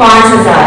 5,000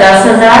10,000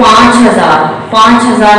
5,000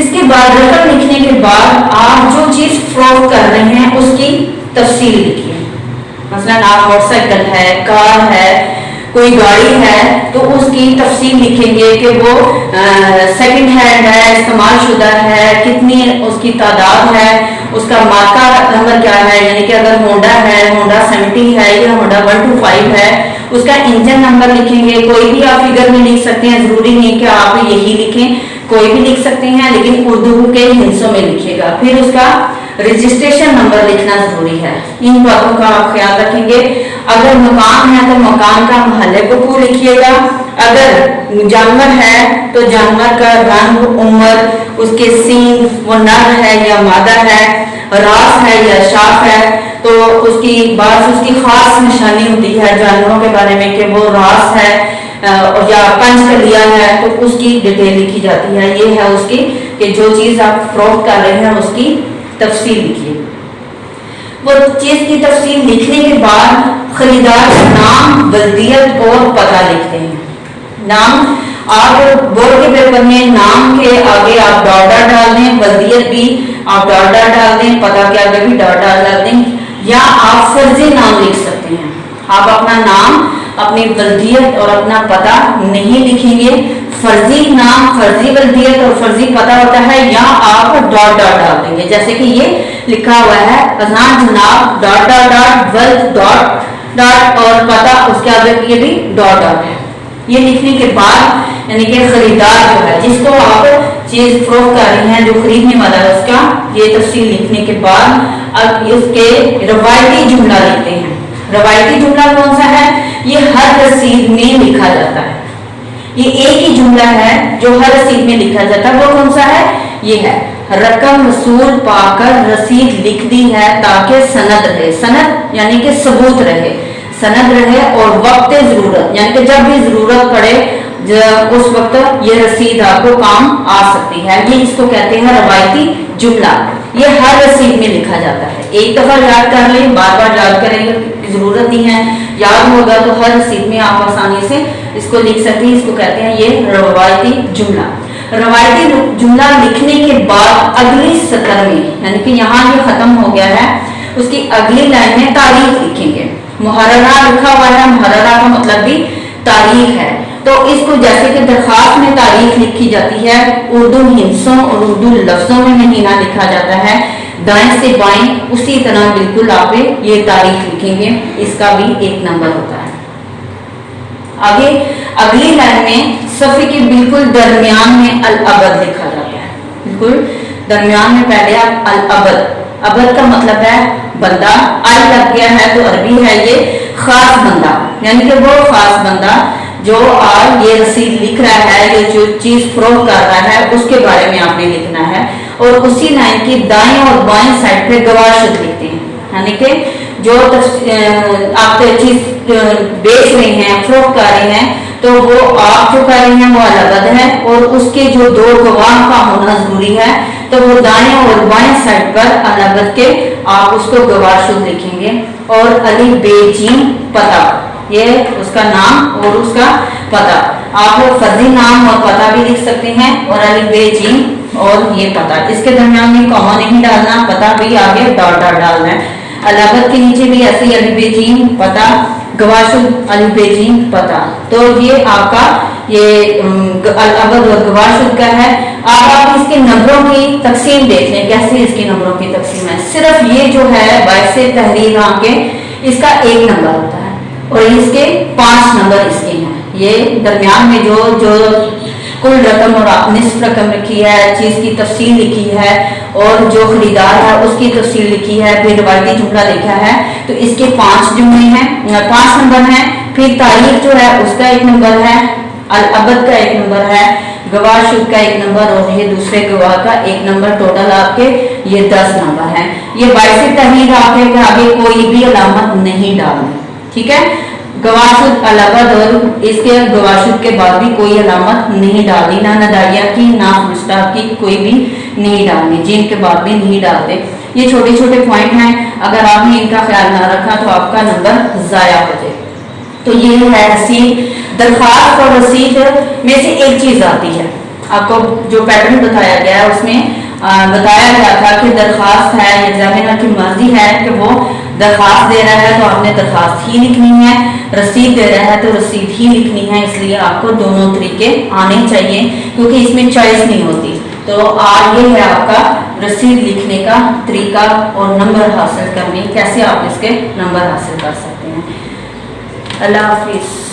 اس کے بعد رقم لکھنے کے بعد آپ جو چیز فروخت کر رہے ہیں اس کی تفصیل لکھیے. مثلا آپ موٹر سائیکل ہے، کار ہے، کوئی گاڑی ہے تو اس کی تفصیل لکھیں گے کہ وہ سیکنڈ ہینڈ ہے، استعمال شدہ ہے، کتنی اس کی تعداد ہے، اس کا مارکا نمبر کیا ہے، یعنی کہ اگر ہونڈا ہے، ہونڈا 70 ہے یا ہونڈا 125 ہے، اس کا انجن نمبر لکھیں گے. کوئی بھی آپ فگر میں لکھ سکتے ہیں، ضروری نہیں کہ آپ یہی لکھیں، کوئی بھی لکھ سکتے ہیں لیکن اردو کے ہندسوں میں لکھیے گا. پھر اس کا رجسٹریشن نمبر لکھنا ضروری ہے. ان باتوں کا آپ خیال رکھیں گے. اگر مکان ہے تو مکان کا محلے کو لکھیے گا. اگر جانور ہے تو جانور کا رنگ، عمر، اس کے سینگ، وہ نر ہے یا مادہ ہے، راس ہے یا شاخ ہے، تو اس کی خاص نشانی ہوتی ہے جانوروں کے بارے میں کہ وہ راس ہے یا پنچ کلیا ہے، تو اس کی ڈیٹیل لکھی جاتی ہے. یہ ہے اس کی کہ جو چیز آپ فروخت کر رہے ہیں اس کی تفصیل لکھیے. وہ چیز کی تفصیل لکھنے کے بعد خریدار کا نام، بلدیت اور پتہ لکھتے ہیں. نام آپ بورڈ کے پیپر میں نام کے آگے آپ ڈاٹ ڈال دیں، بلدیت بھی آپ ڈاٹ ڈال دیں، پتہ کے آگے بھی ڈاٹ ڈال دیں. یا آپ فرضی نام لکھ سکتے ہیں. آپ اپنا نام، اپنی بلدیت اور اپنا پتہ نہیں لکھیں گے. فرضی نام، فرضی بلدیت اور فرضی پتہ ہوتا ہے، یا آپ ڈاٹ ڈال دیں گے. جیسے کہ یہ لکھا ہوا ہے اذان جناب ڈاٹ ڈاٹ ڈاٹ ولد ڈاٹ ڈاٹ اور پتہ اس کے آگے یہ بھی ڈاٹ ڈاٹ ہے. یہ لکھنے کے بعد یعنی کہ خریدار جو ہے جس کو آپ چیز فروخت کر رہے ہیں، جو خریدنے والا ہے، اس کا یہ تفصیل لکھنے کے بعد اب اس کے روایتی جملہ لکھتے ہیں. روایتی جملہ کون سا ہے؟ یہ ہر رسید میں لکھا جاتا ہے. یہ ایک ہی جملہ ہے جو ہر رسید میں لکھا جاتا ہے. وہ کون سا ہے؟ یہ ہے رقم وصول پا کر رسید لکھ دی ہے تاکہ سند رہے. سند یعنی کہ ثبوت رہے، سند رہے اور وقت ضرورت یعنی کہ جب بھی ضرورت پڑے اس وقت یہ رسید آپ کو کام آ سکتی ہے. یہ اس کو کہتے ہیں روایتی جملہ. یہ ہر رسید میں لکھا جاتا ہے. ایک دفعہ یاد کر لیں، بار بار یاد کریں گے ضرورت نہیں ہے. یاد ہوگا تو ہر رسید میں آپ آسانی سے اس کو لکھ سکتے ہیں. اس کو کہتے ہیں یہ روایتی جملہ. روایتی جملہ لکھنے کے بعد اگلی سطر میں یعنی کہ یہاں یہ ختم ہو گیا ہے، اس کی اگلی لائن میں تاریخ لکھیں گے. محررہ لکھا ہوا ہے، محررہ کا مطلب بھی تاریخ ہے. تو اس کو جیسے کہ درخواست میں تاریخ لکھی جاتی ہے، اردو ہندسوں اور اردو لفظوں میں مہینہ لکھا جاتا ہے دائیں سے بائیں، اسی طرح بالکل آپ یہ تاریخ لکھیں گے. اس کا بھی ایک نمبر ہوتا ہے. آگے اگلی لائن میں صفحے کے بالکل درمیان میں الابد لکھا جاتا ہے. بالکل درمیان میں پہلے آپ الابد. ابد کا مطلب ہے بندہ. آئی لگ گیا ہے تو عربی ہے یہ خاص بندہ، یعنی کہ وہ خاص بندہ جو آج یہ رسید لکھ رہا ہے، یہ جو چیز فروخت کر رہا ہے اس کے بارے میں آپ نے لکھنا ہے. اور اسی لائن کی دائیں اور بائیں سائڈ پہ گواہ شد لکھتے ہیں. یعنی کہ جو آپ چیز بیچ رہے ہیں، فروخت کر رہے ہیں، تو وہ آپ جو کر رہے ہیں وہ الابد ہے اور اس کے جو دو گواہ کا ہونا ضروری ہے. تو وہ دائیں اور بائیں سائڈ پر الابد کے آپ اس کو گواہ شد لکھیں گے. اور علی بے جیم پتہ، یہ اس کا نام اور اس کا پتہ. آپ فرضی نام اور پتہ بھی لکھ سکتے ہیں اور علی بے جیم اور یہ پتہ. اس کے درمیان میں کاما نہیں ڈالنا، پتہ بھی آگے ڈاٹ ڈاٹ ڈالنا ہے. الابد کے نیچے بھی ایسے ہی علی بے جیم پتہ، گواہ شد علی بے جیم پتہ. تو یہ آپ کا یہ الابد اور گواہ شد کا ہے. آپ اس کے نمبروں کی تقسیم دیکھ لیں کیسے اس کی نمبروں کی تقسیم ہے. صرف یہ جو ہے باعث تحریر آپ کے اس کا 1 نمبر ہوتا ہے اور اس کے 5 نمبر اس کے ہیں. یہ درمیان میں جو کل رقم اور نصف رقم لکھی ہے، چیز کی تفصیل لکھی ہے اور جو خریدار ہے اس کی تفصیل لکھی ہے، پھر روایتی جملہ لکھا ہے، تو اس کے 5 جملے ہیں، 5 نمبر ہیں. پھر تاریخ جو ہے اس کا 1 نمبر ہے، الابد کا 1 نمبر ہے، گواہ شد کا 1 نمبر اور یہ دوسرے گواہ کا 1 نمبر. ٹوٹل آپ کے یہ 10 نمبر ہیں. یہ باعث تحریر آپ کے آگے کوئی بھی علامت نہیں ڈالنی. ٹھیک ہے، گواہ شد الابد اور اس کے گواہ شد کے بعد بھی کوئی علامت نہیں ڈالنی، نہ ندائیہ کی نہ مشتاق کی کوئی بھی نہیں ڈالنی، جن کے بعد بھی نہیں ڈالتے. یہ چھوٹے چھوٹے پوائنٹ ہیں، اگر آپ نے ان کا خیال نہ رکھا تو آپ کا نمبر ضائع ہو جائے. تو یہ ہے رسید. درخواست اور رسید میں سے ایک چیز آتی ہے آپ کو جو پیٹرن بتایا گیا ہے اس میں بتایا گیا تھا کہ درخواست ہے، ایگزامینر کی مرضی ہے کہ وہ درخواست دے رہا ہے تو آپ نے درخواست ہی لکھنی ہے، رسید دے رہا ہے تو رسید ہی لکھنی ہے. اس لیے آپ کو دونوں طریقے آنے چاہیے کیونکہ اس میں چوائس نہیں ہوتی. تو آج یہ ہے آپ کا رسید لکھنے کا طریقہ اور نمبر حاصل کرنے، کیسے آپ اس کے نمبر حاصل کر سکتے ہیں. اللہ حافظ.